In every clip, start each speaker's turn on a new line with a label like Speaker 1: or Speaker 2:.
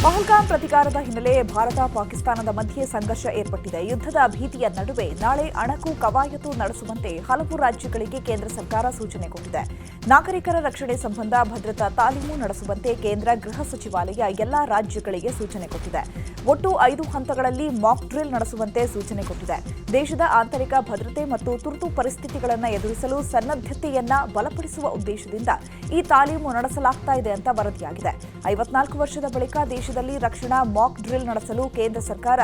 Speaker 1: ಪಹಲ್ಗಾಮ್ ಪ್ರತಿಕಾರದ ಹಿನ್ನೆಲೆ ಭಾರತ ಪಾಕಿಸ್ತಾನದ ಮಧ್ಯೆ ಸಂಘರ್ಷ ಏರ್ಪಟ್ಟಿದೆ. ಯುದ್ಧದ ಭೀತಿಯ ನಡುವೆ ನಾಳೆ ಅಣಕು ಕವಾಯತು ನಡೆಸುವಂತೆ ಹಲವು ರಾಜ್ಯಗಳಿಗೆ ಕೇಂದ್ರ ಸರ್ಕಾರ ಸೂಚನೆ ಕೊಟ್ಟಿದೆ. ನಾಗರಿಕರ ರಕ್ಷಣೆ ಸಂಬಂಧ ಭದ್ರತಾ ತಾಲೀಮು ನಡೆಸುವಂತೆ ಕೇಂದ್ರ ಗೃಹ ಸಚಿವಾಲಯ ಎಲ್ಲಾ ರಾಜ್ಯಗಳಿಗೆ ಸೂಚನೆ ಕೊಟ್ಟಿದೆ. ಒಟ್ಟು 5 ಹಂತಗಳಲ್ಲಿ ಮಾಕ್ ಡ್ರಿಲ್ ನಡೆಸುವಂತೆ ಸೂಚನೆ ಕೊಟ್ಟಿದೆ. ದೇಶದ ಆಂತರಿಕ ಭದ್ರತೆ ಮತ್ತು ತುರ್ತು ಪರಿಸ್ಥಿತಿಗಳನ್ನು ಎದುರಿಸಲು ಸನ್ನದ್ಧತೆಯನ್ನ ಬಲಪಡಿಸುವ ಉದ್ದೇಶದಿಂದ ಈ ತಾಲೀಮು ನಡೆಸಲಾಗ್ತಾ ಇದೆ ಅಂತ ವರದಿಯಾಗಿದೆ. 54 ವರ್ಷದ ಬಳಿಕ ದೇಶದಲ್ಲಿ ರಕ್ಷಣಾ ಮಾಕ್ ಡ್ರಿಲ್ ನಡೆಸಲು ಕೇಂದ್ರ ಸರ್ಕಾರ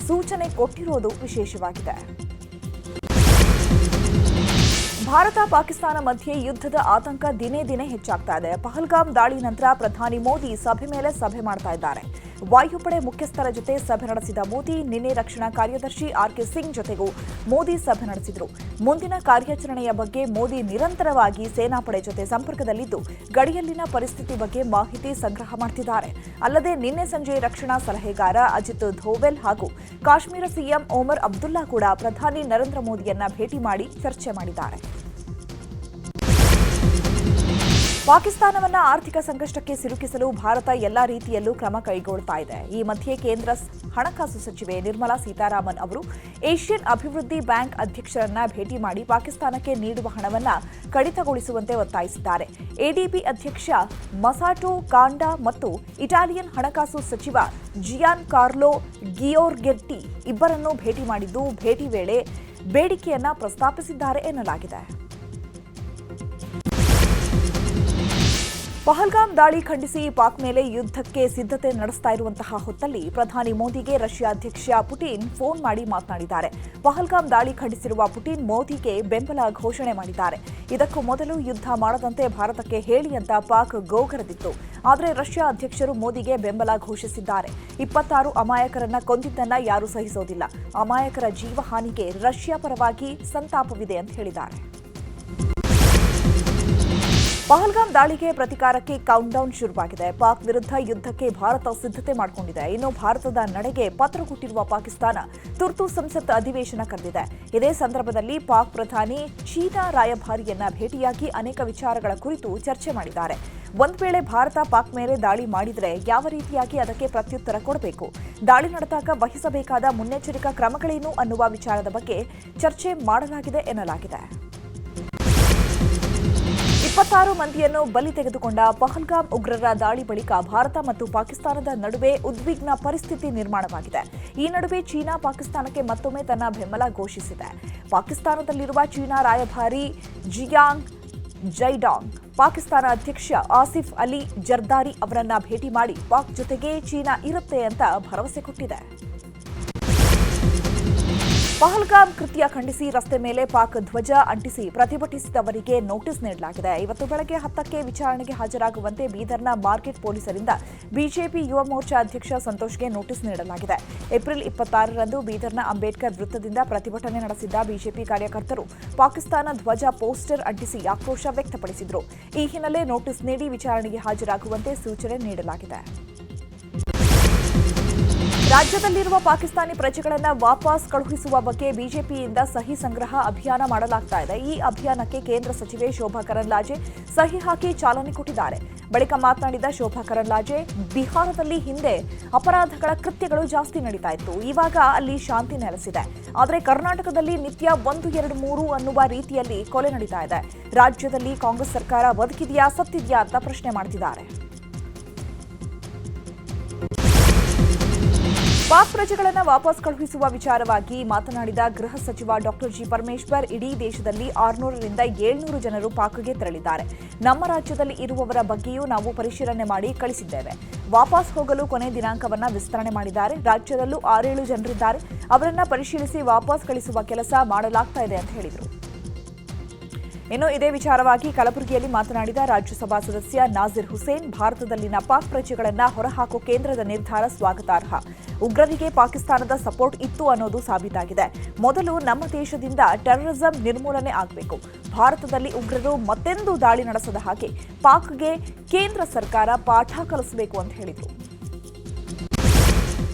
Speaker 1: ಸೂಚನೆ ಕೊಟ್ಟಿರುವುದು ವಿಶೇಷವಾಗಿದೆ. ಭಾರತ ಪಾಕಿಸ್ತಾನ ಮಧ್ಯೆ ಯುದ್ಧದ ಆತಂಕ ದಿನೇ ದಿನೇ ಹೆಚ್ಚಾಗ್ತಾ ಇದೆ. ಪಹಲ್ಗಾಮ್ ದಾಳಿ ನಂತರ ಪ್ರಧಾನಿ ಮೋದಿ ಸಭೆ ಮೇಲೆ ಸಭೆ ಮಾಡ್ತಾ ಇದ್ದಾರೆ. ವಾಯುಪಡೆ ಮುಖ್ಯಸ್ಥರ ಜೊತೆ ಸಭೆ ನಡೆಸಿದ ಮೋದಿ ನಿನ್ನೆ ರಕ್ಷಣಾ ಕಾರ್ಯದರ್ಶಿ ಆರ್.ಕೆ. ಸಿಂಗ್ ಜೊತೆಗೂ ಮೋದಿ ಸಭೆ ನಡೆಸಿದರು. ಮುಂದಿನ ಕಾರ್ಯಾಚರಣೆಯ ಬಗ್ಗೆ ಮೋದಿ ನಿರಂತರವಾಗಿ ಸೇನಾಪಡೆ ಜೊತೆ ಸಂಪರ್ಕದಲ್ಲಿದ್ದು ಗಡಿಯಲ್ಲಿನ ಪರಿಸ್ಥಿತಿ ಬಗ್ಗೆ ಮಾಹಿತಿ ಸಂಗ್ರಹ ಮಾಡ್ತಿದ್ದಾರೆ. ಅಲ್ಲದೆ ನಿನ್ನೆ ಸಂಜೆ ರಕ್ಷಣಾ ಸಲಹೆಗಾರ ಅಜಿತ್ ಧೋವೆಲ್ ಹಾಗೂ ಕಾಶ್ಮೀರ ಸಿಎಂ ಒಮರ್ ಅಬ್ದುಲ್ಲಾ ಕೂಡ ಪ್ರಧಾನಿ ನರೇಂದ್ರ ಮೋದಿಯನ್ನ ಭೇಟಿ ಮಾಡಿ ಚರ್ಚೆ ಮಾಡಿದ್ದಾರೆ. ಪಾಕಿಸ್ತಾನವನ್ನ ಆರ್ಥಿಕ ಸಂಕಷ್ಟಕ್ಕೆ ಸಿಲುಕಿಸಲು ಭಾರತ ಎಲ್ಲಾ ರೀತಿಯಲ್ಲೂ ಕ್ರಮ ಕೈಗೊಳ್ಳುತ್ತಾ ಇದೆ. ಈ ಮಧ್ಯೆ ಕೇಂದ್ರ ಹಣಕಾಸು ಸಚಿವೆ ನಿರ್ಮಲಾ ಸೀತಾರಾಮನ್ ಅವರು ಏಷ್ಯನ್ ಅಭಿವೃದ್ಧಿ ಬ್ಯಾಂಕ್ ಅಧ್ಯಕ್ಷರನ್ನ ಭೇಟಿ ಮಾಡಿ ಪಾಕಿಸ್ತಾನಕ್ಕೆ ನೀಡುವ ಹಣವನ್ನ ಕಡಿತಗೊಳಿಸುವಂತೆ ಒತ್ತಾಯಿಸಿದ್ದಾರೆ. ಎಡಿಬಿ ಅಧ್ಯಕ್ಷ ಮಸಾಟೋ ಕಾಂಡಾ ಮತ್ತು ಇಟಾಲಿಯನ್ ಹಣಕಾಸು ಸಚಿವ ಜಿಯಾನ್ ಕಾರ್ಲೋ ಗಿಯೋರ್ಗೆಟ್ಟಿ ಇಬ್ಬರನ್ನೂ ಭೇಟಿ ಮಾಡಿದ್ದು ಭೇಟಿ ವೇಳೆ ಬೇಡಿಕೆಯನ್ನ ಪ್ರಸ್ತಾಪಿಸಿದ್ದಾರೆ ಎನ್ನಲಾಗಿದೆ. ಪಹಲ್ಗಾಮ್ ದಾಳಿ ಖಂಡಿಸಿ ಪಾಕ್ ಮೇಲೆ ಯುದ್ಧಕ್ಕೆ ಸಿದ್ಧತೆ ನಡೆಸ್ತಾ ಇರುವಂತಹ ಹೊತ್ತಲ್ಲಿ ಪ್ರಧಾನಿ ಮೋದಿಗೆ ರಷ್ಯಾ ಅಧ್ಯಕ್ಷ ಪುಟಿನ್ ಫೋನ್ ಮಾಡಿ ಮಾತನಾಡಿದ್ದಾರೆ. ಪಹಲ್ಗಾಮ್ ದಾಳಿ ಖಂಡಿಸಿರುವ ಪುಟಿನ್ ಮೋದಿಗೆ ಬೆಂಬಲ ಘೋಷಣೆ ಮಾಡಿದ್ದಾರೆ. ಇದಕ್ಕೂ ಮೊದಲು ಯುದ್ಧ ಮಾಡದಂತೆ ಭಾರತಕ್ಕೆ ಹೇಳಿ ಅಂತ ಪಾಕ್ ಗೋಗರೆದಿತ್ತು. ಆದರೆ ರಷ್ಯಾ ಅಧ್ಯಕ್ಷರು ಮೋದಿಗೆ ಬೆಂಬಲ ಘೋಷಿಸಿದ್ದಾರೆ. 26 ಅಮಾಯಕರನ್ನ ಕೊಂದಿದ್ದನ್ನ ಯಾರೂ ಸಹಿಸೋದಿಲ್ಲ. ಅಮಾಯಕರ ಜೀವಹಾನಿಗೆ ರಷ್ಯಾ ಪರವಾಗಿ ಸಂತಾಪವಿದೆ ಅಂತ ಹೇಳಿದ್ದಾರೆ. ಪಹಲ್ಗಾಮ್ ದಾಳಿಗೆ ಪ್ರತಿಕಾರಕ್ಕೆ ಕೌಂಟ್ಡೌನ್ ಶುರುವಾಗಿದೆ. ಪಾಕ್ ವಿರುದ್ಧ ಯುದ್ಧಕ್ಕೆ ಭಾರತ ಸಿದ್ಧತೆ ಮಾಡಿಕೊಂಡಿದೆ. ಇನ್ನು ಭಾರತದ ನಡೆಗೆ ಪತ್ರ ಕೊಟ್ಟಿರುವ ಪಾಕಿಸ್ತಾನ ತುರ್ತು ಸಂಸತ್ ಅಧಿವೇಶನ ಕರೆದಿದೆ. ಇದೇ ಸಂದರ್ಭದಲ್ಲಿ ಪಾಕ್ ಪ್ರಧಾನಿ ಚೀನಾ ರಾಯಭಾರಿಯನ್ನ ಭೇಟಿಯಾಗಿ ಅನೇಕ ವಿಚಾರಗಳ ಕುರಿತು ಚರ್ಚೆ ಮಾಡಿದ್ದಾರೆ. ಒಂದ್ ವೇಳೆ ಭಾರತ ಪಾಕ್ ಮೇಲೆ ದಾಳಿ ಮಾಡಿದರೆ ಯಾವ ರೀತಿಯಾಗಿ ಅದಕ್ಕೆ ಪ್ರತ್ಯುತ್ತರ ಕೊಡಬೇಕು, ದಾಳಿ ನಡೆದಾಗ ವಹಿಸಬೇಕಾದ ಮುನ್ನೆಚ್ಚರಿಕಾ ಕ್ರಮಗಳೇನು ಅನ್ನುವ ವಿಚಾರದ ಬಗ್ಗೆ ಚರ್ಚೆ ಮಾಡಲಾಗಿದೆ ಎನ್ನಲಾಗಿದೆ. 26 ಮಂದಿಯನ್ನು ಬಲಿ ತೆಗೆದುಕೊಂಡ ಪಹಲ್ಗಾಮ್ ಉಗ್ರರ ದಾಳಿ ಬಳಿಕ ಭಾರತ ಮತ್ತು ಪಾಕಿಸ್ತಾನದ ನಡುವೆ ಉದ್ವಿಗ್ನ ಪರಿಸ್ಥಿತಿ ನಿರ್ಮಾಣವಾಗಿದೆ. ಈ ನಡುವೆ ಚೀನಾ ಪಾಕಿಸ್ತಾನಕ್ಕೆ ಮತ್ತೊಮ್ಮೆ ತನ್ನ ಬೆಂಬಲ ಘೋಷಿಸಿದೆ. ಪಾಕಿಸ್ತಾನದಲ್ಲಿರುವ ಚೀನಾ ರಾಯಭಾರಿ ಜಿಯಾಂಗ್ ಜೈಡಾಂಗ್ ಪಾಕಿಸ್ತಾನ ಅಧ್ಯಕ್ಷ ಆಸಿಫ್ ಅಲಿ ಜರ್ದಾರಿ ಅವರನ್ನ ಭೇಟಿ ಮಾಡಿ ಪಾಕ್ ಜೊತೆಗೆ ಚೀನಾ ಇರುತ್ತೆ ಅಂತ ಭರವಸೆ ಕೊಟ್ಟಿದೆ. ಪಹಲ್ಗಾಮ್ ಕೃತ್ಯ ಖಂಡಿಸಿ ರಸ್ತೆ ಮೇಲೆ ಪಾಕ್ ಧ್ವಜ ಅಂಟಿಸಿ ಪ್ರತಿಭಟಿಸಿದವರಿಗೆ ನೋಟಿಸ್ ನೀಡಲಾಗಿದೆ. ಇವತ್ತು ಬೆಳಗ್ಗೆ 10ಕ್ಕೆ ವಿಚಾರಣೆಗೆ ಹಾಜರಾಗುವಂತೆ ಬೀದರ್ನ ಮಾರ್ಕೆಟ್ ಪೊಲೀಸರಿಂದ ಬಿಜೆಪಿ ಯುವ ಮೋರ್ಚಾ ಅಧ್ಯಕ್ಷ ಸಂತೋಷ್ಗೆ ನೋಟಿಸ್ ನೀಡಲಾಗಿದೆ. ಏಪ್ರಿಲ್ 26ರಂದು ಬೀದರ್ನ ಅಂಬೇಡ್ಕರ್ ವೃತ್ತದಿಂದ ಪ್ರತಿಭಟನೆ ನಡೆಸಿದ್ದ ಬಿಜೆಪಿ ಕಾರ್ಯಕರ್ತರು ಪಾಕಿಸ್ತಾನ ಧ್ವಜ ಪೋಸ್ಟರ್ ಅಂಟಿಸಿ ಆಕ್ರೋಶ ವ್ಯಕ್ತಪಡಿಸಿದರು. ಈ ಹಿನ್ನೆಲೆ ನೋಟಿಸ್ ನೀಡಿ ವಿಚಾರಣೆಗೆ ಹಾಜರಾಗುವಂತೆ ಸೂಚನೆ ನೀಡಲಾಗಿದೆ. ರಾಜ್ಯದಲ್ಲಿರುವ ಪಾಕಿಸ್ತಾನಿ ಪ್ರಜೆಗಳನ್ನು ವಾಪಸ್ ಕಳುಹಿಸುವ ಬಗ್ಗೆ ಬಿಜೆಪಿಯಿಂದ ಸಹಿ ಸಂಗ್ರಹ ಅಭಿಯಾನ ಮಾಡಲಾಗ್ತಾ ಇದೆ. ಈ ಅಭಿಯಾನಕ್ಕೆ ಕೇಂದ್ರ ಸಚಿವೆ ಶೋಭಾ ಕರಂದ್ಲಾಜೆ ಸಹಿ ಹಾಕಿ ಚಾಲನೆ ಕೊಟ್ಟಿದ್ದಾರೆ. ಬಳಿಕ ಮಾತನಾಡಿದ ಶೋಭಾ ಕರಂದ್ಲಾಜೆ, ಬಿಹಾರದಲ್ಲಿ ಹಿಂದೆ ಅಪರಾಧಗಳ ಕೃತ್ಯಗಳು ಜಾಸ್ತಿ ನಡೀತಾ ಇತ್ತು. ಇವಾಗ ಅಲ್ಲಿ ಶಾಂತಿ ನೆಲೆಸಿದೆ. ಆದರೆ ಕರ್ನಾಟಕದಲ್ಲಿ ನಿತ್ಯ 1, 2, 3 ಅನ್ನುವ ರೀತಿಯಲ್ಲಿ ಕೊಲೆ ನಡೀತಾ ಇದೆ. ರಾಜ್ಯದಲ್ಲಿ ಕಾಂಗ್ರೆಸ್ ಸರ್ಕಾರ ಬದುಕಿದೆಯಾ ಸತ್ತಿದೆಯಾ ಅಂತ ಪ್ರಶ್ನೆ ಮಾಡ್ತಿದ್ದಾರೆ. ಪಾಕ್ ಪ್ರಜೆಗಳನ್ನು ವಾಪಸ್ ಕಳುಹಿಸುವ ವಿಚಾರವಾಗಿ ಮಾತನಾಡಿದ ಗೃಹ ಸಚಿವ ಡಾಕ್ಟರ್ ಜಿ ಪರಮೇಶ್ವರ್, ಇಡೀ ದೇಶದಲ್ಲಿ 600ರಿಂದ 700 ಜನರು ಪಾಕ್ಗೆ ತೆರಳಿದ್ದಾರೆ. ನಮ್ಮ ರಾಜ್ಯದಲ್ಲಿ ಇರುವವರ ಬಗ್ಗೆಯೂ ನಾವು ಪರಿಶೀಲನೆ ಮಾಡಿ ಕಳಿಸಿದ್ದೇವೆ. ವಾಪಸ್ ಹೋಗಲು ಕೊನೆ ದಿನಾಂಕವನ್ನ ವಿಸ್ತರಣೆ ಮಾಡಿದ್ದಾರೆ. ರಾಜ್ಯದಲ್ಲೂ 6-7 ಜನರಿದ್ದಾರೆ. ಅವರನ್ನ ಪರಿಶೀಲಿಸಿ ವಾಪಸ್ ಕಳಿಸುವ ಕೆಲಸ ಮಾಡಲಾಗ್ತಾ ಇದೆ ಅಂತ ಹೇಳಿದರು. ಇನ್ನು ಇದೇ ವಿಚಾರವಾಗಿ ಕಲಬುರಗಿಯಲ್ಲಿ ಮಾತನಾಡಿದ ರಾಜ್ಯಸಭಾ ಸದಸ್ಯ ನಾಜಿರ್ ಹುಸೇನ್, ಭಾರತದಲ್ಲಿನ ಪಾಕ್ ಪ್ರಜೆಗಳನ್ನು ಹೊರಹಾಕೋ ಕೇಂದ್ರದ ನಿರ್ಧಾರ ಸ್ವಾಗತಾರ್ಹ. ಉಗ್ರರಿಗೆ ಪಾಕಿಸ್ತಾನದ ಸಪೋರ್ಟ್ ಇತ್ತು ಅನ್ನೋದು ಸಾಬೀತಾಗಿದೆ. ಮೊದಲು ನಮ್ಮ ದೇಶದಿಂದ ಟೆರರಿಸಂ ನಿರ್ಮೂಲನೆ ಆಗಬೇಕು. ಭಾರತದಲ್ಲಿ ಉಗ್ರರು ಮತ್ತೆಂದೂ ದಾಳಿ ನಡೆಸದ ಹಾಗೆ ಪಾಕ್ಗೆ ಕೇಂದ್ರ ಸರ್ಕಾರ ಪಾಠ ಕಲಿಸಬೇಕು ಅಂತ ಹೇಳಿದರು.